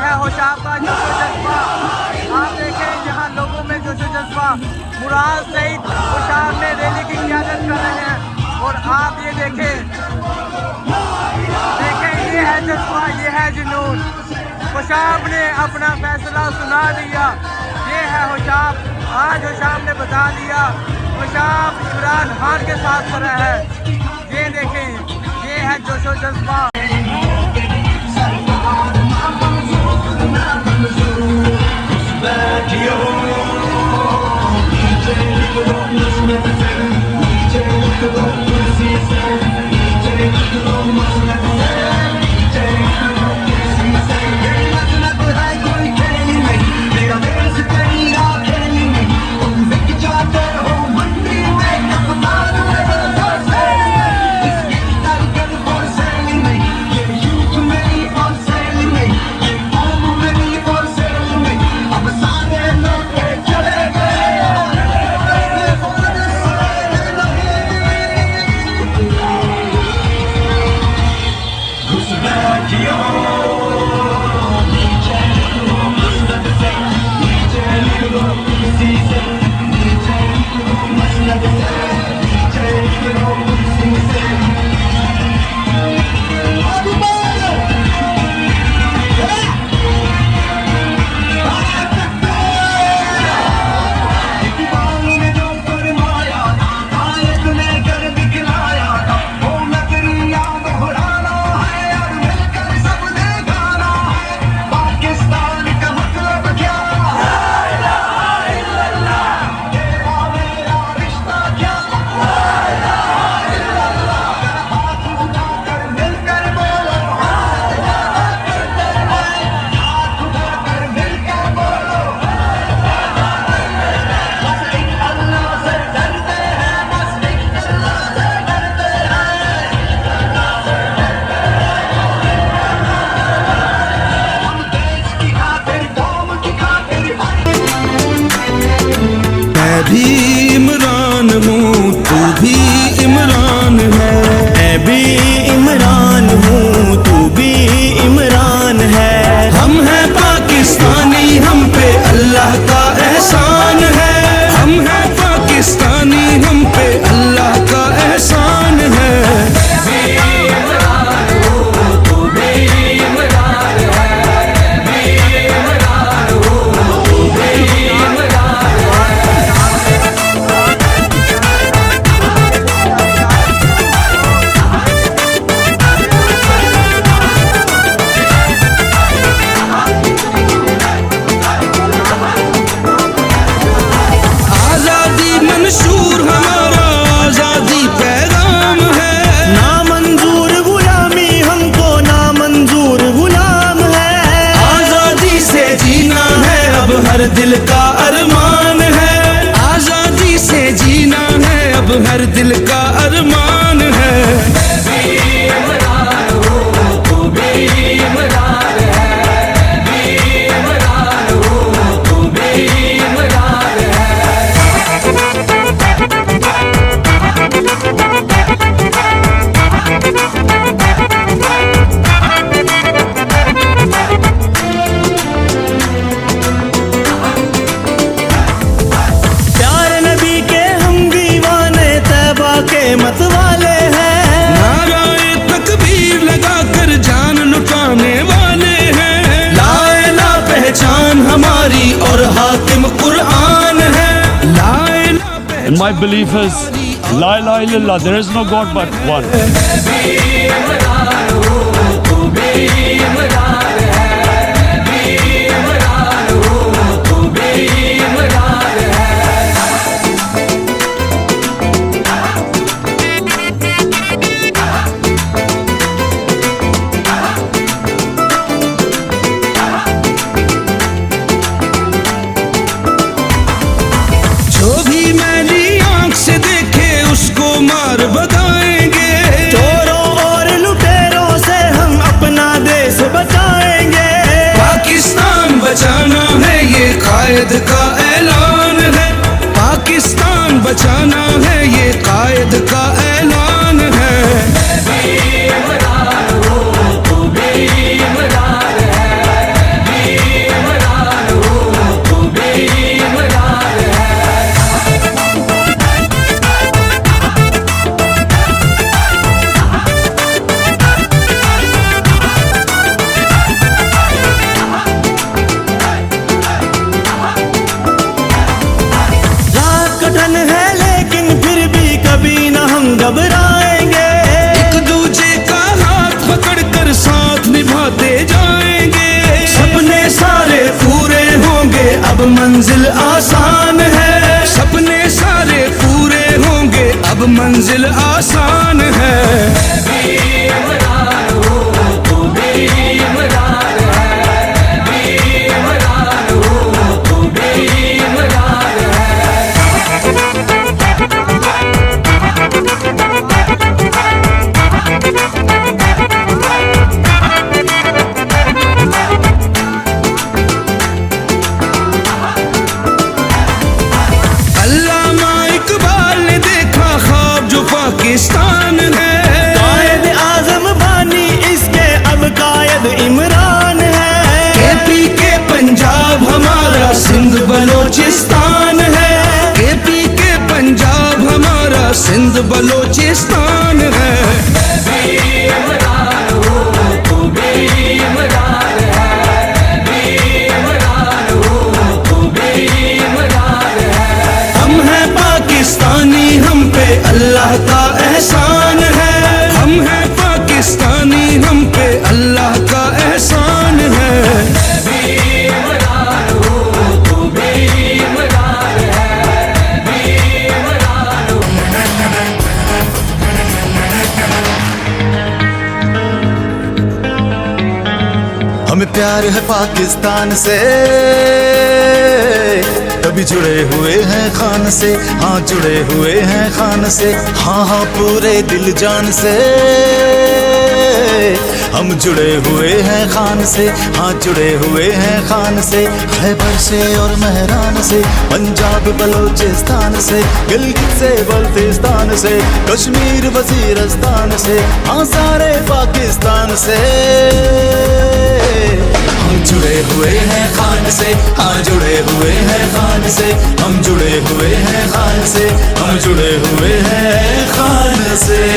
है होशाब का जोशो जज्बा। आप देखें यहाँ लोगों में जोशो जज्बा। मुराद सईद होशाब में रैली की क़यादत कर रहे हैं और आप ये देखें ये है जज्बा, ये है जुनून। होशाब ने अपना फैसला सुना दिया। ये है होशाब, आज होशाब ने बता दिया होशाब इमरान खान के साथ खड़ा है। ये देखें, ये है जोशो जज्बा। भी इमरान हूँ, तू भी इमरान है। मैं भी इमरान हूँ, तू भी इमरान है। हम हैं पाकिस्तानी, हम पे अल्लाह का एहसान है। हम हैं पाकिस्तानी, हम पे अल्लाह का एहसान है। हर दिल का अरमान है, आजादी से जीना है अब हर दिल का अरमान है। मत वाले हैं, नाराए तकबीर लगाकर जान लुटाने वाले हैं। ला इलाहा पहचान हमारी और हाकिम कुरान है। ला इलाहा And my belief is La ilaha illallah, there is no God but one. मार बताएंगे, चोरों हम पे अल्लाह का एहसान है। हमें प्यार है पाकिस्तान से, तभी जुड़े हुए हैं खान से, हाँ जुड़े हुए हैं खान से, हाँ हाँ पूरे दिल जान से हम जुड़े हुए हैं खान से, हाँ जुड़े हुए हैं खान से। खैबर से और महरान से, पंजाब बलोचिस्तान से, गिलगित से बल्तिस्तान से, कश्मीर वजीरस्तान से, हाँ सारे पाकिस्तान से हम जुड़े हुए हैं खान से, हाँ जुड़े हुए हैं खान से, हम जुड़े हुए हैं खान से, हम जुड़े हुए हैं खान से।